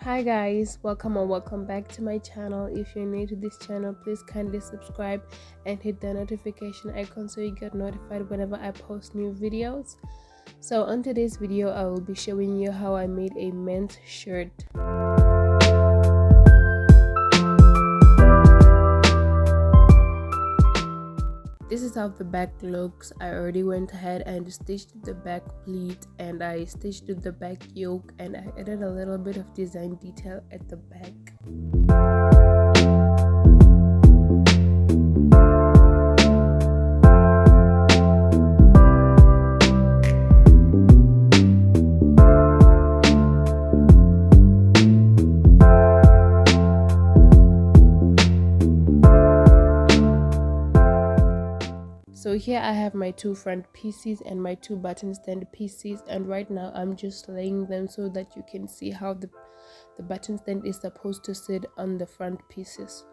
Hi guys, welcome or welcome back to my channel. If you're new to this channel, please kindly subscribe and hit the notification icon so you get notified whenever I post new videos. So on today's video, I will be showing you how I made a men's shirt. This is how the back looks. I already went ahead and stitched the back pleat, and I stitched the back yoke, and I added a little bit of design detail at the back. So here I have my two front pieces and my two button stand pieces, and right now I'm just laying them so that you can see how the button stand is supposed to sit on the front pieces.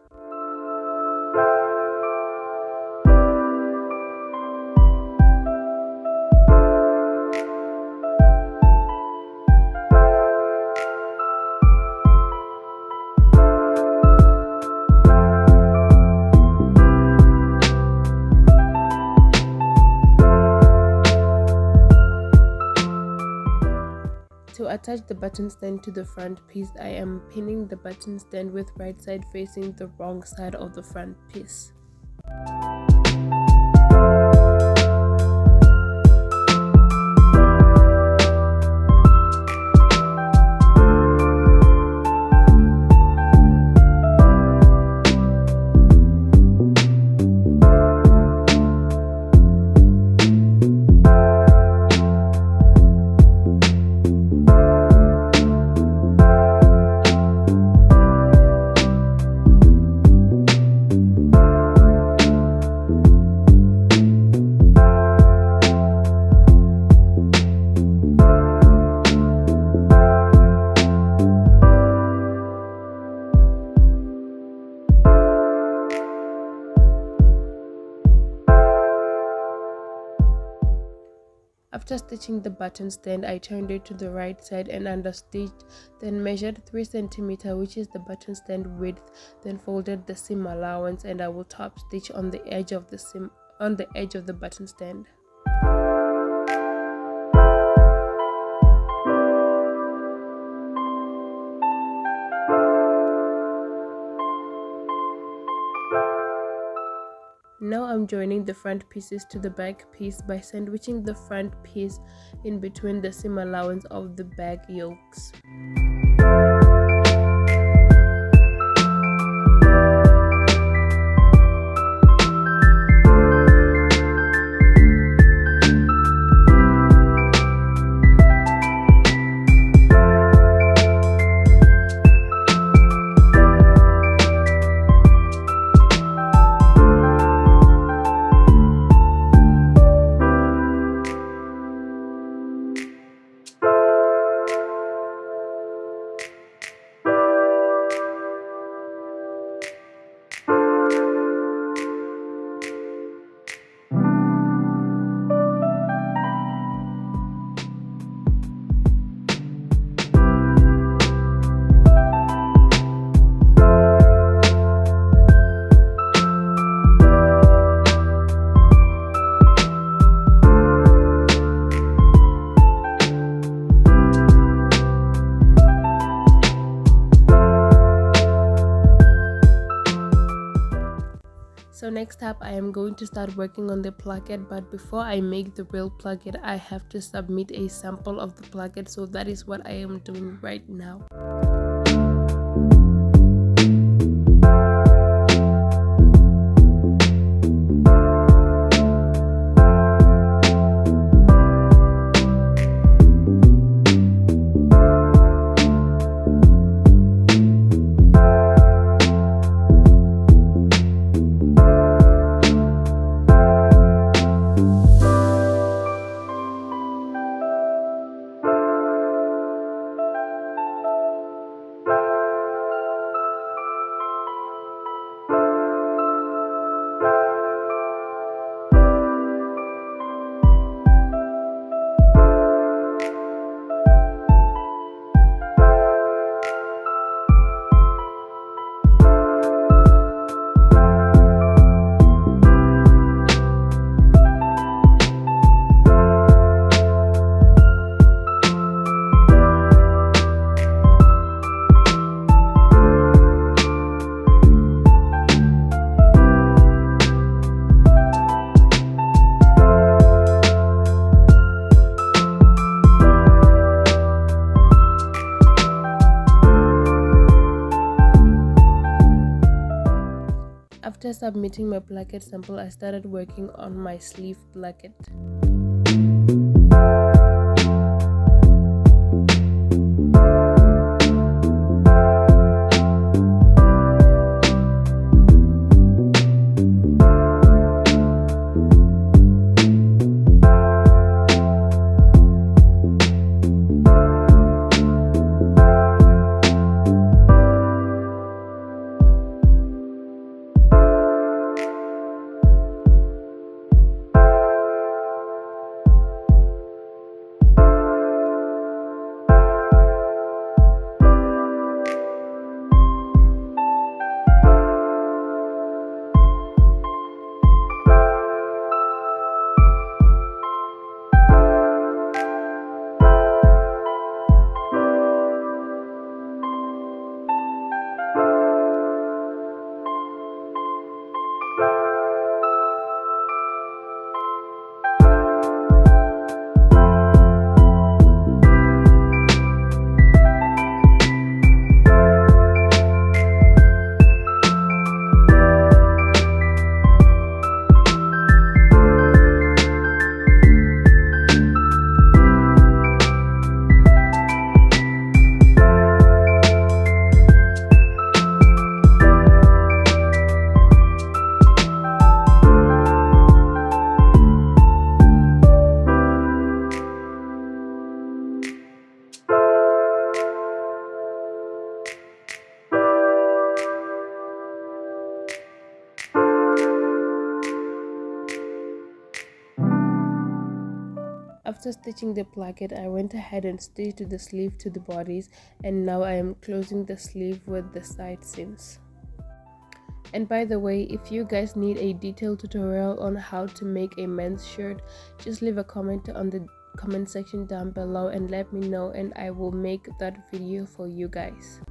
To attach the button stand to the front piece, I am pinning the button stand with right side facing the wrong side of the front piece. After stitching the button stand, I turned it to the right side and understitched, then measured 3 cm, which is the button stand width, then folded the seam allowance, and I will top stitch on the edge of the seam on the edge of the button stand. Now I'm joining the front pieces to the back piece by sandwiching the front piece in between the seam allowance of the back yokes. So next up, I am going to start working on the placket, but before I make the real placket, I have to submit a sample of the placket, so that is what I am doing right now. submitting my placket sample, I started working on my sleeve placket. After stitching the placket, I went ahead and stitched the sleeve to the bodies, and now I am closing the sleeve with the side seams. And by the way, if you guys need a detailed tutorial on how to make a men's shirt, just leave a comment on the comment section down below and let me know, and I will make that video for you guys.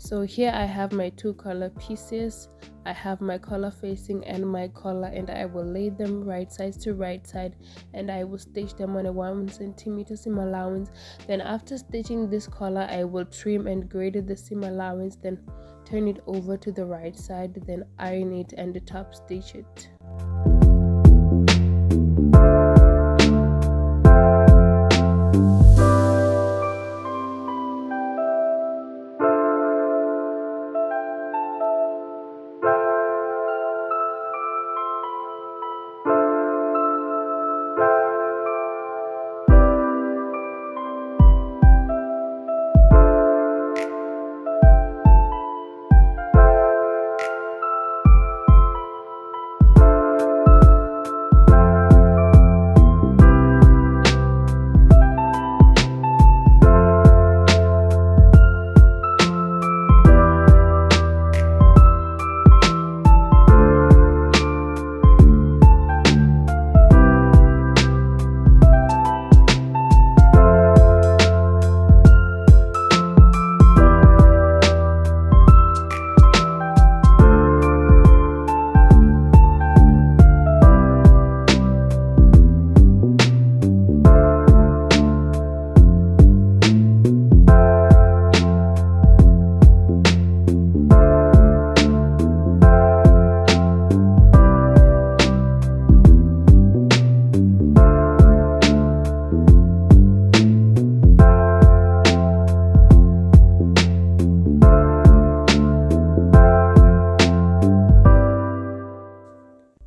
So here I have my two collar pieces. I have my collar facing and my collar, and I will lay them right side to right side, and I will stitch them on a 1 centimeter seam allowance. Then after stitching this collar, I will trim and grade the seam allowance, then turn it over to the right side, then iron it and top stitch it.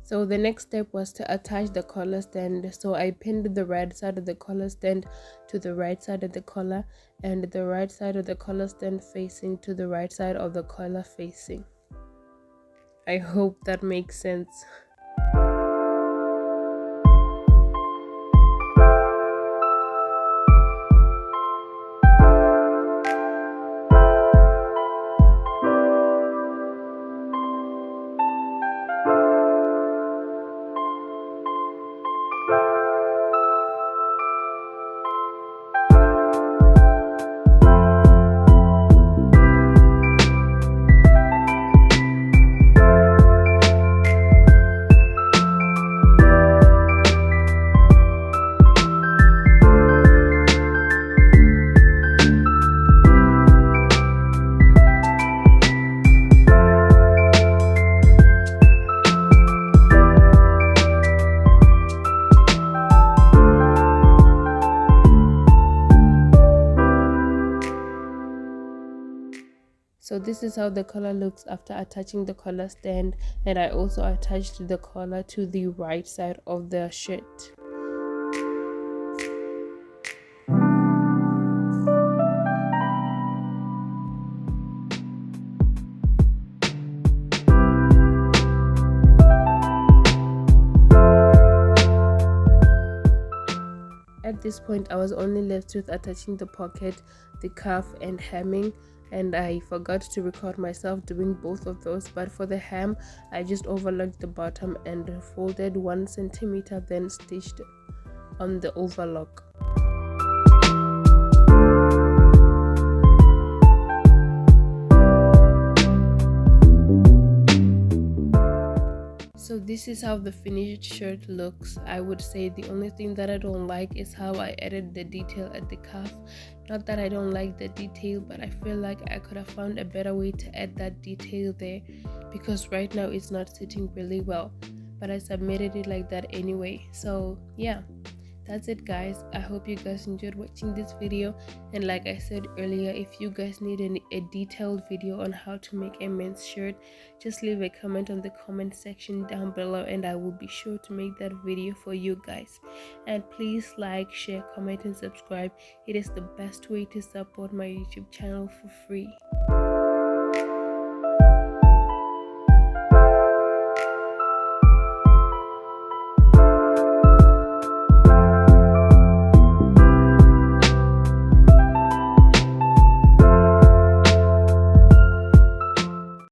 So the next step was to attach the collar stand. So I pinned the right side of the collar stand to the right side of the collar, and the right side of the collar stand facing to the right side of the collar facing. I hope that makes sense. So this is how the collar looks after attaching the collar stand, and I also attached the collar to the right side of the shirt. At this point, I was only left with attaching the pocket, the cuff, and hemming, and I forgot to record myself doing both of those. But for the hem, I just overlocked the bottom and folded 1 centimeter, then stitched on the overlock. So this is how the finished shirt looks. I would say the only thing that I don't like is how I added the detail at the cuff. Not that I don't like the detail, but I feel like I could have found a better way to add that detail there, because right now it's not sitting really well, but I submitted it like that anyway. So yeah, that's it guys. I hope you guys enjoyed watching this video, and like I said earlier, if you guys need a detailed video on how to make a men's shirt, just leave a comment on the comment section down below and I will be sure to make that video for you guys. And please like, share, comment and subscribe. It is the best way to support my YouTube channel for free.